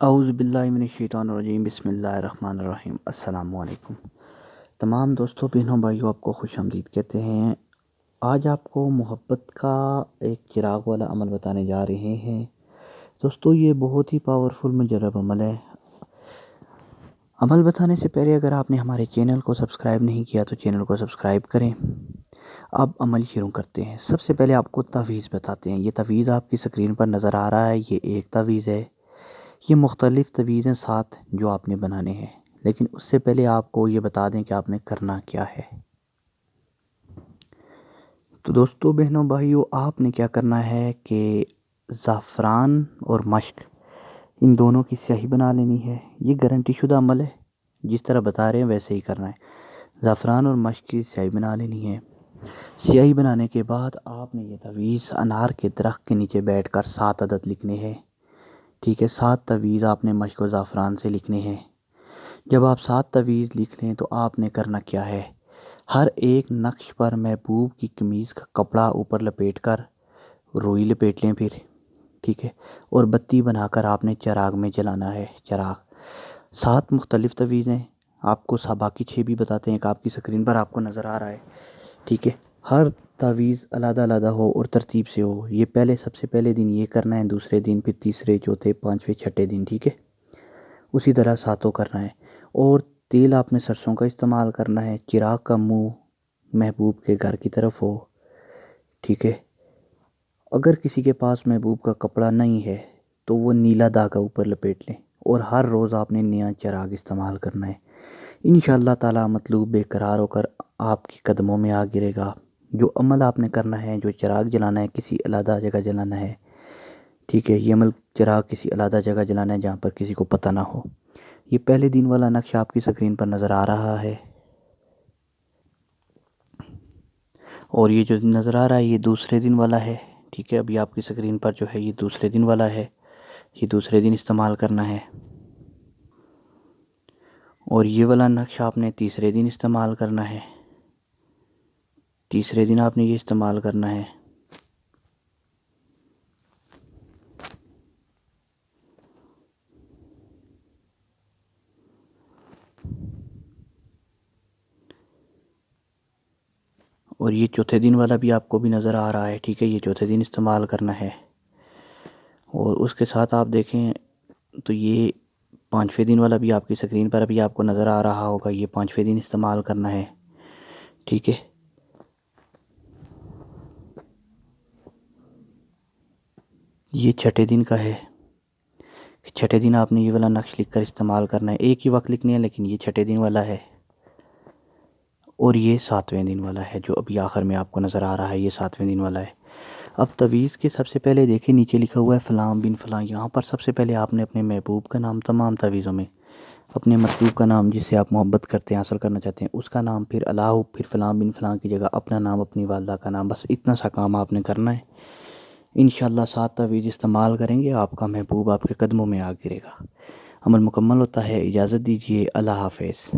اعوذ باللہ من الشیطان الرجیم، بسم اللہ الرحمن الرحیم۔ السلام علیکم تمام دوستوں، بہنوں، بھائیوں، آپ کو خوش آمدید کہتے ہیں۔ آج آپ کو محبت کا ایک چراغ والا عمل بتانے جا رہے ہیں دوستوں۔ یہ بہت ہی پاورفل مجرب عمل ہے۔ عمل بتانے سے پہلے اگر آپ نے ہمارے چینل کو سبسکرائب نہیں کیا تو چینل کو سبسکرائب کریں۔ اب عمل شروع کرتے ہیں۔ سب سے پہلے آپ کو تعویذ بتاتے ہیں۔ یہ تعویذ آپ کی سکرین پر نظر آ رہا ہے، یہ ایک تعویذ ہے۔ یہ مختلف تعویذیں ساتھ جو آپ نے بنانے ہیں، لیکن اس سے پہلے آپ کو یہ بتا دیں کہ آپ نے کرنا کیا ہے۔ تو دوستو، بہنوں، بھائیوں، آپ نے کیا کرنا ہے کہ زعفران اور مشق ان دونوں کی سیاہی بنا لینی ہے۔ یہ گارنٹی شدہ عمل ہے، جس طرح بتا رہے ہیں ویسے ہی کرنا ہے۔ زعفران اور مشق کی سیاہی بنا لینی ہے۔ سیاہی بنانے کے بعد آپ نے یہ تعویذ انار کے درخت کے نیچے بیٹھ کر 7 عدد لکھنے ہیں۔ ٹھیک ہے، 7 تعویذ آپ نے مشق و زعفران سے لکھنے ہیں۔ جب آپ 7 تعویذ لکھ لیں تو آپ نے کرنا کیا ہے، ہر ایک نقش پر محبوب کی قمیض کا کپڑا اوپر لپیٹ کر روئی لپیٹ لیں پھر، ٹھیک ہے، اور بتی بنا کر آپ نے چراغ میں جلانا ہے۔ چراغ 7 مختلف تعویذیں آپ کو، باقی 6 بھی بتاتے ہیں، ایک آپ کی سکرین پر آپ کو نظر آ رہا ہے، ٹھیک ہے۔ ہر تعویذ علیحدہ علیحدہ ہو اور ترتیب سے ہو۔ یہ سب سے پہلے دن یہ کرنا ہے، دوسرے دن، پھر تیسرے، چوتھے، پانچویں، چھٹے دن، ٹھیک ہے۔ اسی طرح ساتوں کرنا ہے۔ اور تیل آپ نے سرسوں کا استعمال کرنا ہے۔ چراغ کا منہ محبوب کے گھر کی طرف ہو، ٹھیک ہے۔ اگر کسی کے پاس محبوب کا کپڑا نہیں ہے تو وہ نیلا دھاگا اوپر لپیٹ لیں، اور ہر روز آپ نے نیا چراغ استعمال کرنا ہے۔ انشاءاللہ تعالی مطلوب بے قرار ہو کر آپ کے قدموں میں آ گرے گا۔ جو عمل آپ نے کرنا ہے، جو چراغ جلانا ہے، کسی علیحدہ جگہ جلانا ہے، ٹھیک ہے۔ یہ عمل چراغ کسی علیحدہ جگہ جلانا ہے جہاں پر کسی کو پتہ نہ ہو۔ یہ پہلے دن والا نقش آپ کی سکرین پر نظر آ رہا ہے، اور یہ جو نظر آ رہا ہے یہ دوسرے دن والا ہے، ٹھیک ہے۔ ابھی آپ کی سکرین پر جو ہے یہ دوسرے دن والا ہے، یہ دوسرے دن استعمال کرنا ہے۔ اور یہ والا نقش آپ نے تیسرے دن استعمال کرنا ہے، تیسرے دن آپ نے یہ استعمال کرنا ہے۔ اور یہ چوتھے دن والا بھی آپ کو بھی نظر آ رہا ہے، ٹھیک ہے، یہ چوتھے دن استعمال کرنا ہے۔ اور اس کے ساتھ آپ دیکھیں تو یہ 5ویں دن والا بھی آپ کی سکرین پر ابھی آپ کو نظر آ رہا ہوگا، یہ 5ویں دن استعمال کرنا ہے، ٹھیک ہے۔ یہ چھٹے دن کا ہے، چھٹے دن آپ نے یہ والا نقش لکھ کر استعمال کرنا ہے۔ ایک ہی وقت لکھنی ہے، لیکن یہ چھٹے دن والا ہے۔ اور یہ 7ویں دن والا ہے جو ابھی آخر میں آپ کو نظر آ رہا ہے، یہ 7ویں دن والا ہے۔ اب تعویذ کے سب سے پہلے دیکھیں نیچے لکھا ہوا ہے فلاں بن فلاں۔ یہاں پر سب سے پہلے آپ نے اپنے محبوب کا نام، تمام تعویذوں میں اپنے مطلوب کا نام جس سے آپ محبت کرتے ہیں، حاصل کرنا چاہتے ہیں، اس کا نام، پھر اللہ، پھر فلاں بن فلاں کی جگہ اپنا نام، اپنی والدہ کا نام، بس اتنا سا کام آپ نے کرنا ہے۔ انشاءاللہ 7 تعویذ استعمال کریں گے، آپ کا محبوب آپ کے قدموں میں آ گرے گا۔ عمل مکمل ہوتا ہے۔ اجازت دیجیے، اللہ حافظ۔